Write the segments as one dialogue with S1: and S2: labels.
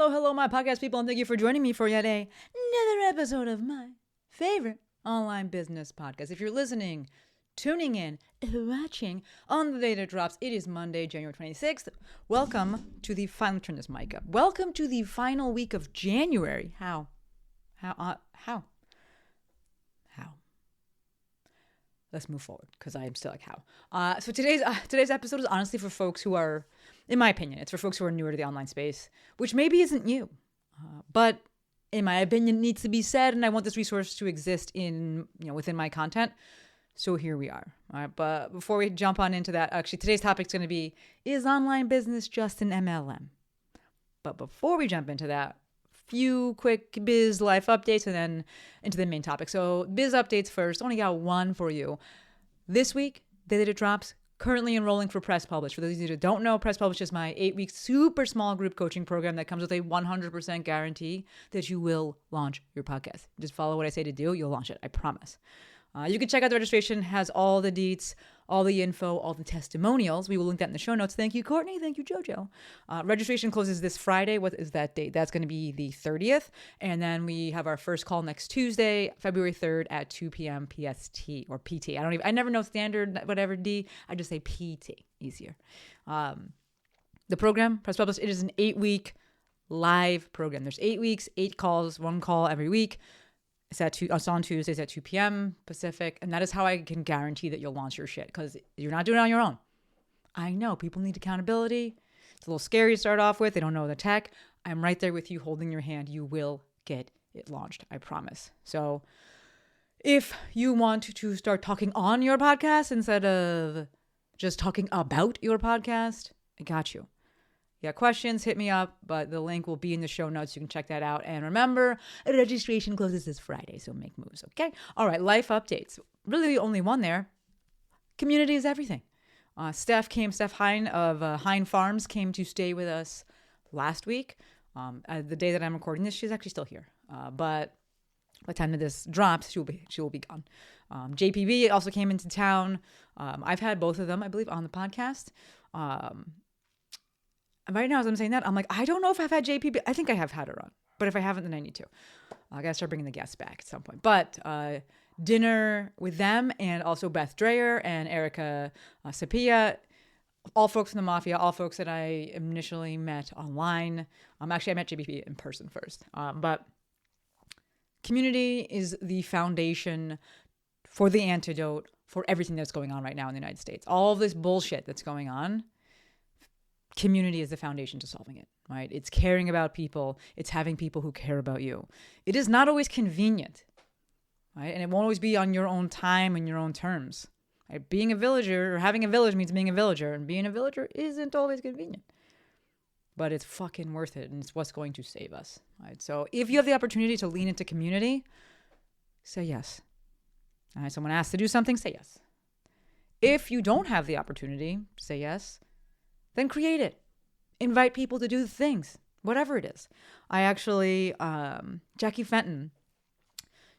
S1: Hello, my podcast people, and thank you for joining me for yet another episode of my favorite online business podcast. If you're listening, tuning in, watching on the day that drops, it is Monday, January 26th. Welcome to the final, turn this mic up. Welcome to the final week of January. How? Let's move forward because I am still like, how? So today's episode is honestly for folks who are, in my opinion, it's for folks who are newer to the online space, which maybe isn't you. But in my opinion, needs to be said, and I want this resource to exist within my content. So here we are. All right, but before we jump on into that, actually today's topic is going to be, is online business just an MLM? But before we jump into that, few quick biz life updates and then into the main topic. So biz updates first. Only got one for you. This week, the day that it drops, currently enrolling for Press Publish. For those of you who don't know, Press Publish is my 8-week super small group coaching program that comes with a 100% guarantee that you will launch your podcast. Just follow what I say to do. You'll launch it. I promise. You can check out the registration, has all the deets, all the info, all the testimonials. We will link that in the show notes. Thank you, Courtney. Thank you, Jojo. Registration closes this Friday. What is that date? That's going to be the 30th. And then we have our first call next Tuesday, February 3rd at 2 p.m. PST or PT. I never know standard, whatever D. I just say PT. Easier. The program, Press Publish, it is an 8-week live program. There's 8 weeks, 8 calls, 1 call every week. It's on Tuesdays at 2 p.m. Pacific. And that is how I can guarantee that you'll launch your shit, because you're not doing it on your own. I know people need accountability. It's a little scary to start off with. They don't know the tech. I'm right there with you, holding your hand. You will get it launched. I promise. So if you want to start talking on your podcast instead of just talking about your podcast, I got you. You got questions, hit me up, but the link will be in the show notes. You can check that out. And remember, registration closes this Friday, so make moves, okay? All right, life updates. Really the only one there. Community is everything. Steph Hein of Hein Farms came to stay with us last week. The day that I'm recording this, she's actually still here. But by the time that this drops, she will be gone. JPB also came into town. I've had both of them, I believe, on the podcast. Right now, as I'm saying that, I'm like, I don't know if I've had JPB. I think I have had her on. But if I haven't, then I need to. I got to start bringing the guests back at some point. But dinner with them, and also Beth Dreyer and Erica Sapia, all folks in the Mafia, all folks that I initially met online. Actually, I met JPB in person first. But community is the foundation for the antidote for everything that's going on right now in the United States. All of this bullshit that's going on. Community is the foundation to solving it, right? It's caring about people. It's having people who care about you. It is not always convenient, right? And it won't always be on your own time and your own terms. Right? Being a villager or having a village means being a villager, and being a villager isn't always convenient. But it's fucking worth it, and it's what's going to save us, right? So if you have the opportunity to lean into community, say yes. All right, someone asks to do something, say yes. If you don't have the opportunity, say yes. Then create it. Invite people to do the things, whatever it is. I actually, Jackie Fenton,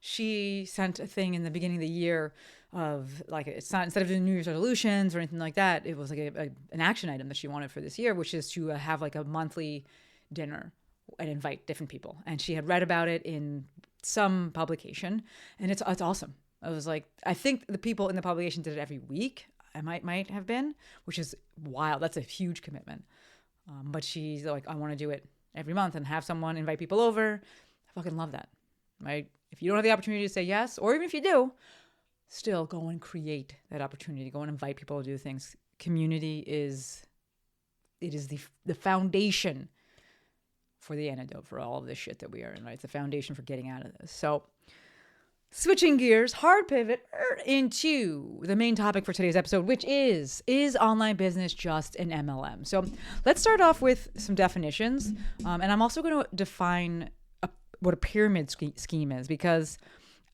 S1: she sent a thing in the beginning of the year of like, it's not, instead of doing New Year's resolutions or anything like that, it was like an action item that she wanted for this year, which is to have like a monthly dinner and invite different people. And she had read about it in some publication, and it's awesome. I was like, I think the people in the publication did it every week. I might have been, which is wild. That's a huge commitment. But she's like, I want to do it every month and have someone invite people over. I fucking love that, right? If you don't have the opportunity to say yes, or even if you do, still go and create that opportunity. Go and invite people to do things. Community is the foundation for the antidote for all of this shit that we are in, right? It's the foundation for getting out of this. So switching gears, hard pivot into the main topic for today's episode, which is online business just an MLM? So let's start off with some definitions. And I'm also going to define what a pyramid scheme is, because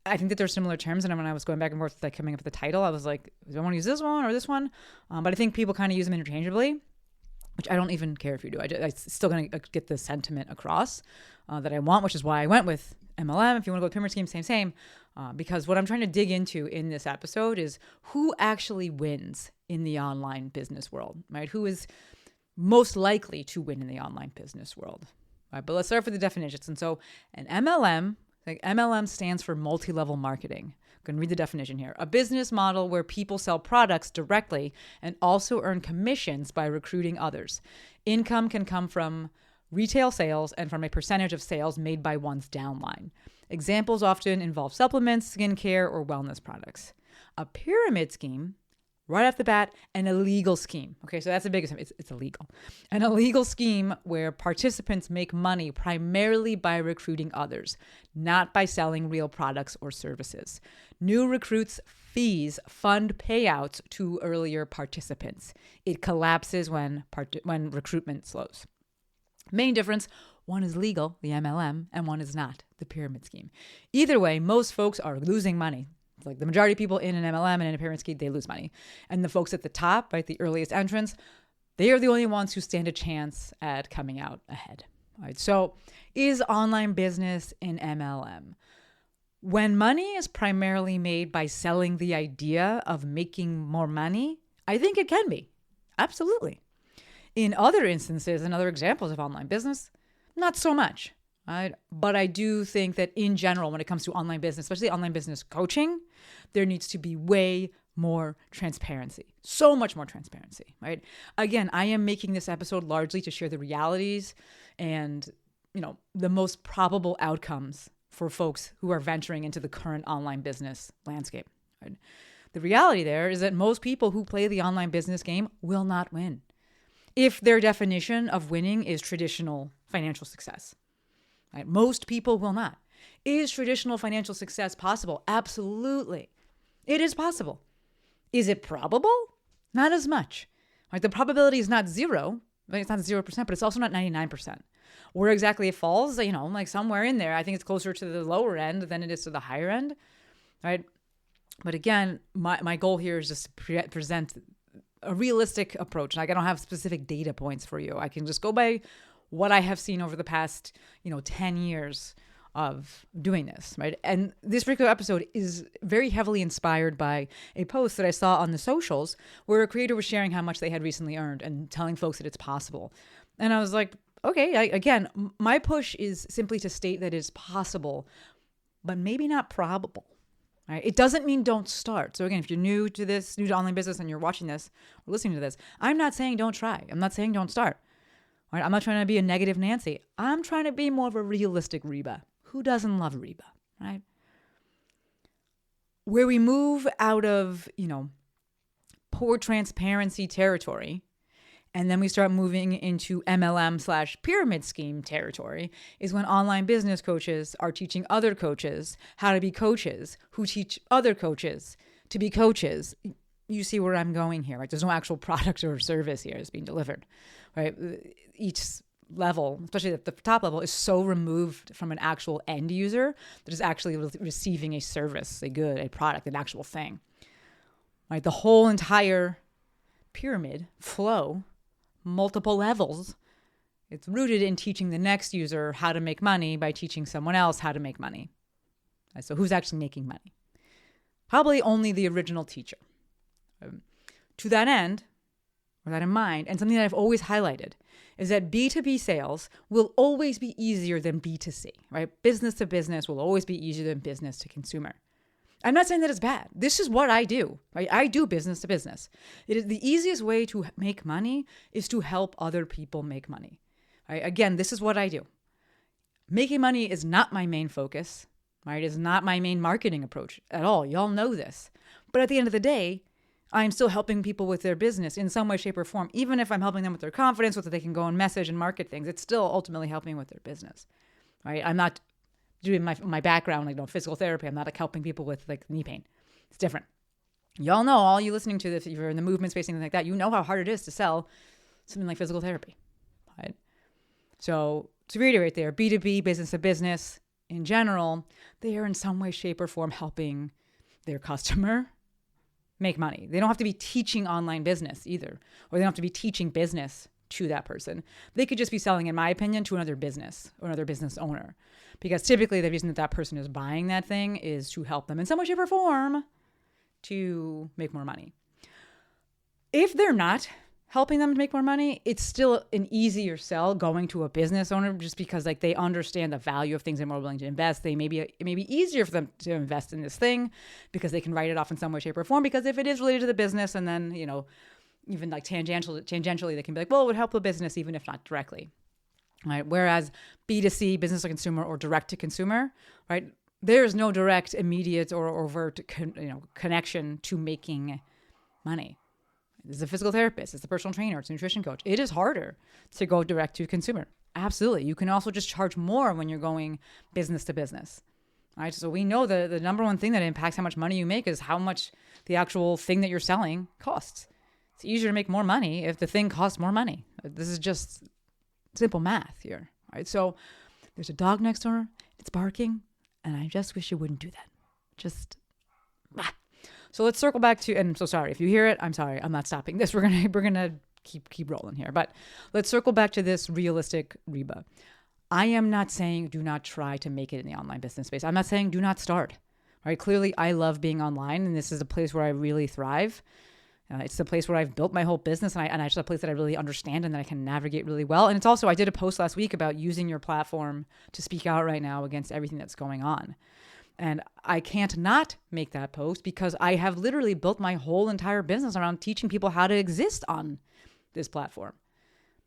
S1: I think that there's similar terms. And when I was going back and forth, like coming up with the title, I was like, do I want to use this one or this one? But I think people kind of use them interchangeably, which I don't even care if you do. I'm still going to get the sentiment across that I want, which is why I went with MLM. If you want to go pyramid scheme, same. Because what I'm trying to dig into in this episode is who actually wins in the online business world, right? Who is most likely to win in the online business world? All right, but let's start with the definitions. And so an MLM, like MLM stands for multi-level marketing. I'm going to read the definition here. A business model where people sell products directly and also earn commissions by recruiting others. Income can come from retail sales and from a percentage of sales made by one's downline. Examples often involve supplements, skincare, or wellness products. A pyramid scheme, right off the bat, an illegal scheme. Okay, so that's the biggest. It's illegal. An illegal scheme where participants make money primarily by recruiting others, not by selling real products or services. New recruits' fees fund payouts to earlier participants. It collapses when recruitment slows. Main difference, one is legal, the MLM, and one is not, the pyramid scheme. Either way, most folks are losing money. Like the majority of people in an MLM and in a pyramid scheme, they lose money. And the folks at the top, right, the earliest entrants, they are the only ones who stand a chance at coming out ahead. All right, so is online business an MLM? When money is primarily made by selling the idea of making more money, I think it can be. Absolutely. In other instances and other examples of online business, not so much. Right? But I do think that in general, when it comes to online business, especially online business coaching, there needs to be way more transparency. So much more transparency, right? Again, I am making this episode largely to share the realities and, the most probable outcomes for folks who are venturing into the current online business landscape. Right? The reality there is that most people who play the online business game will not win if their definition of winning is traditional financial success. Right? Most people will not. Is traditional financial success possible? Absolutely. It is possible. Is it probable? Not as much. Right? The probability is not zero. Right? It's not 0%, but it's also not 99%. Where exactly it falls, like somewhere in there. I think it's closer to the lower end than it is to the higher end. Right? But again, my goal here is just to present a realistic approach. Like I don't have specific data points for you. I can just go by what I have seen over the past, 10 years of doing this, right? And this particular episode is very heavily inspired by a post that I saw on the socials where a creator was sharing how much they had recently earned and telling folks that it's possible. And I was like, okay, again, my push is simply to state that it's possible, but maybe not probable. Right? It doesn't mean don't start. So again, if you're new to online business and you're watching this or listening to this, I'm not saying don't try. I'm not saying don't start. Right? I'm not trying to be a negative Nancy. I'm trying to be more of a realistic Reba. Who doesn't love Reba, right? Where we move out of, poor transparency territory, and then we start moving into MLM/pyramid scheme territory is when online business coaches are teaching other coaches how to be coaches who teach other coaches to be coaches. You see where I'm going here, right? There's no actual product or service here that's being delivered, right? Each level, especially at the top level, is so removed from an actual end user that is actually receiving a service, a good, a product, an actual thing, right? The whole entire pyramid flow, multiple levels, it's rooted in teaching the next user how to make money by teaching someone else how to make money. Right? So who's actually making money? Probably only the original teacher. To that end, or that in mind, and something that I've always highlighted, is that B2B sales will always be easier than B2C, right? Business to business will always be easier than business to consumer. I'm not saying that it's bad. This is what I do, right? I do business to business. It is the easiest way to make money is to help other people make money. Right? Again, this is what I do. Making money is not my main focus, right? It is not my main marketing approach at all. Y'all know this. But at the end of the day, I'm still helping people with their business in some way, shape, or form. Even if I'm helping them with their confidence, so that they can go and message and market things, it's still ultimately helping with their business, right? I'm not doing my background, like physical therapy. I'm not like helping people with like knee pain. It's different. Y'all know, all you listening to this, if you're in the movement space, anything like that, you know how hard it is to sell something like physical therapy, right? So to reiterate there, B2B, business to business, in general, they are in some way, shape, or form helping their customer make money. They don't have to be teaching online business either, or they don't have to be teaching business to that person. They could just be selling, in my opinion, to another business or another business owner, because typically the reason that person is buying that thing is to help them in some way, shape, or form to make more money. If they're not helping them to make more money, it's still an easier sell going to a business owner just because like they understand the value of things and more willing to invest. It may be easier for them to invest in this thing because they can write it off in some way, shape, or form. Because if it is related to the business, and then even like tangentially, they can be like, well, it would help the business even if not directly, right? Whereas B2C, business to consumer, or direct to consumer, right? There's no direct, immediate, or overt connection to making money. It's a physical therapist, it's a personal trainer, it's a nutrition coach. It is harder to go direct to consumer. Absolutely. You can also just charge more when you're going business to business. Right? So we know the number one thing that impacts how much money you make is how much the actual thing that you're selling costs. It's easier to make more money if the thing costs more money. This is just simple math here. Right? So there's a dog next door, it's barking, and I just wish you wouldn't do that. Just So let's circle back to, and I'm so sorry if you hear it. I'm sorry. I'm not stopping this. We're gonna keep rolling here. But let's circle back to this realistic Reba. I am not saying do not try to make it in the online business space. I'm not saying do not start. Right? Clearly, I love being online, and this is a place where I really thrive. It's the place where I've built my whole business, and it's a place that I really understand and that I can navigate really well. And it's also, I did a post last week about using your platform to speak out right now against everything that's going on. And I can't not make that post because I have literally built my whole entire business around teaching people how to exist on this platform,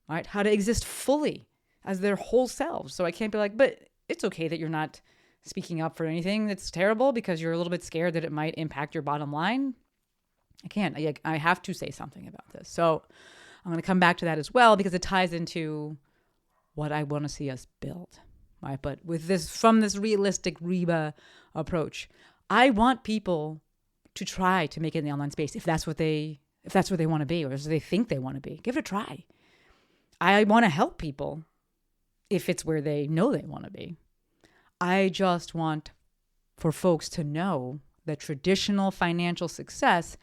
S1: right? How to exist fully as their whole selves. So I can't be like, but it's okay that you're not speaking up for anything that's terrible because you're a little bit scared that it might impact your bottom line. I can't. I have to say something about this. So I'm going to come back to that as well because it ties into what I want to see us build. Right. But with this, from this realistic Reba approach, I want people to try to make it in the online space if that's what they want to be, or if they think they want to be. Give it a try. I want to help people if it's where they know they want to be. I just want for folks to know that traditional financial success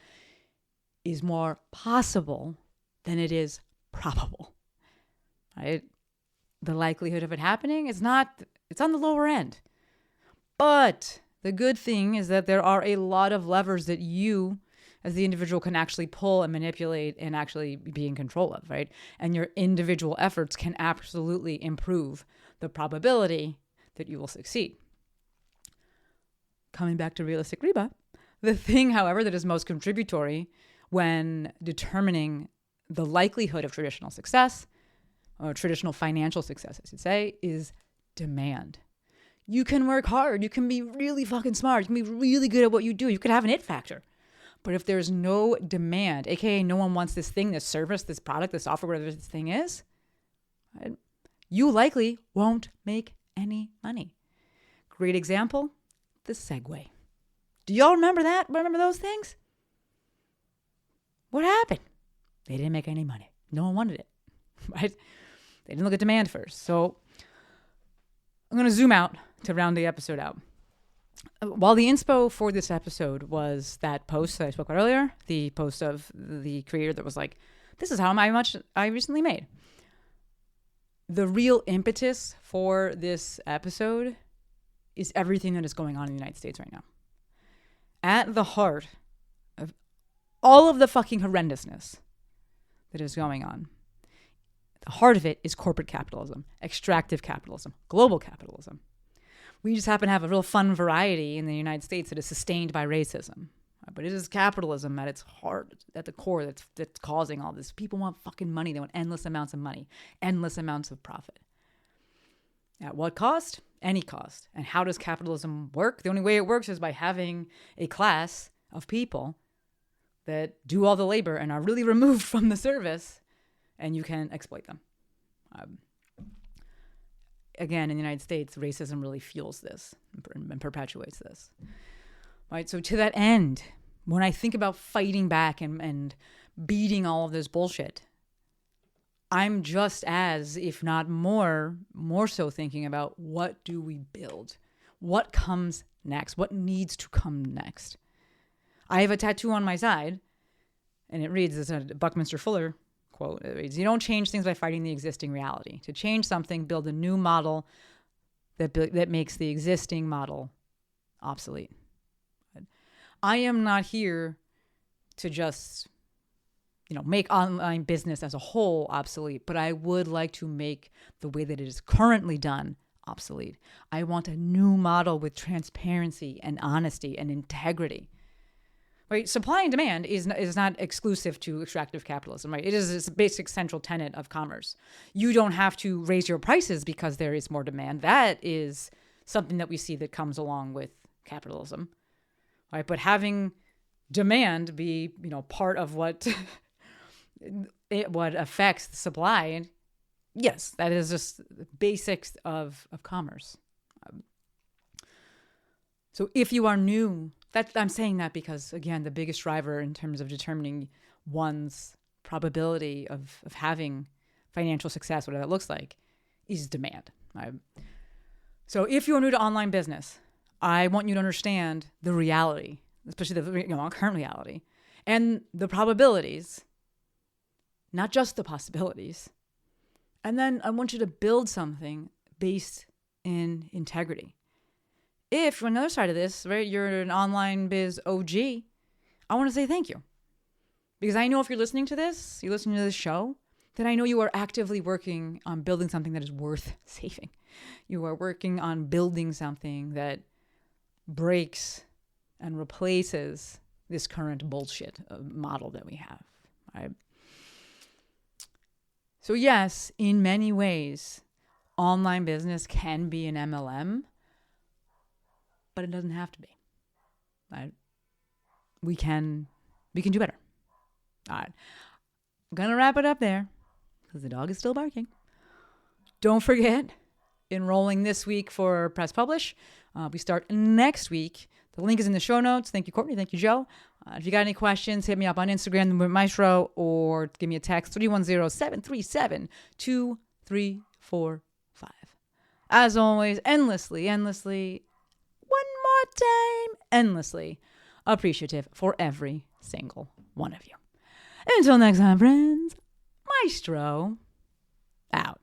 S1: is more possible than it is probable. Right? The likelihood of it happening it's on the lower end. But the good thing is that there are a lot of levers that you as the individual can actually pull and manipulate and actually be in control of, right? And your individual efforts can absolutely improve the probability that you will succeed. Coming back to realistic Reba, the thing, however, that is most contributory when determining the likelihood of traditional success, or traditional financial success, I should say, is demand. You can work hard. You can be really fucking smart. You can be really good at what you do. You could have an it factor. But if there's no demand, aka no one wants this thing, this service, this product, this software, whatever this thing is, right, you likely won't make any money. Great example, the Segway. Do y'all remember that? Remember those things? What happened? They didn't make any money. No one wanted it, right? They didn't look at demand first. So I'm going to zoom out to round the episode out. While the inspo for this episode was that post that I spoke about earlier, the post of the creator that was like, this is how much I recently made. The real impetus for this episode is everything that is going on in the United States right now. At the heart of all of the fucking horrendousness that is going on, the heart of it is corporate capitalism, extractive capitalism, global capitalism. We just happen to have a real fun variety in the United States that is sustained by racism. But it is capitalism at its heart, at the core, that's causing all this. People want fucking money. They want endless amounts of money, endless amounts of profit. At what cost? Any cost. And how does capitalism work? The only way it works is by having a class of people that do all the labor and are really removed from the service, and you can exploit them. Again, in the United States, racism really fuels this and perpetuates this. Right? So to that end, when I think about fighting back and beating all of this bullshit, I'm just as, if not more so thinking about what do we build? What comes next? What needs to come next? I have a tattoo on my side, and it reads, it's a Buckminster Fuller quote. It reads, you don't change things by fighting the existing reality. To change something, build a new model that makes the existing model obsolete. I am not here to just make online business as a whole obsolete, but I would like to make the way that it is currently done obsolete. I want a new model with transparency and honesty and integrity. Right? Supply and demand is not exclusive to extractive capitalism, right? It is a basic central tenet of commerce. You don't have to raise your prices because there is more demand. That is something that we see that comes along with capitalism, right? But having demand be, part of what what affects the supply, yes, that is just the basics of commerce. So if you are new, I'm saying that because, again, the biggest driver in terms of determining one's probability of having financial success, whatever that looks like, is demand. Right? So if you're new to online business, I want you to understand the reality, especially the current reality, and the probabilities, not just the possibilities. And then I want you to build something based in integrity. If on the other side of this, right, you're an online biz OG, I want to say thank you. Because I know if you're listening to this show, then I know you are actively working on building something that is worth saving. You are working on building something that breaks and replaces this current bullshit model that we have. Right? So yes, in many ways, online business can be an MLM, but it doesn't have to be. Right? We can do better. All right. I'm going to wrap it up there because the dog is still barking. Don't forget, enrolling this week for Press Publish. We start next week. The link is in the show notes. Thank you, Courtney. Thank you, Joe. If you got any questions, hit me up on Instagram, Maestro, or give me a text, 310-737-2345. As always, endlessly, one more time, endlessly appreciative for every single one of you. Until next time, friends, Maestro out.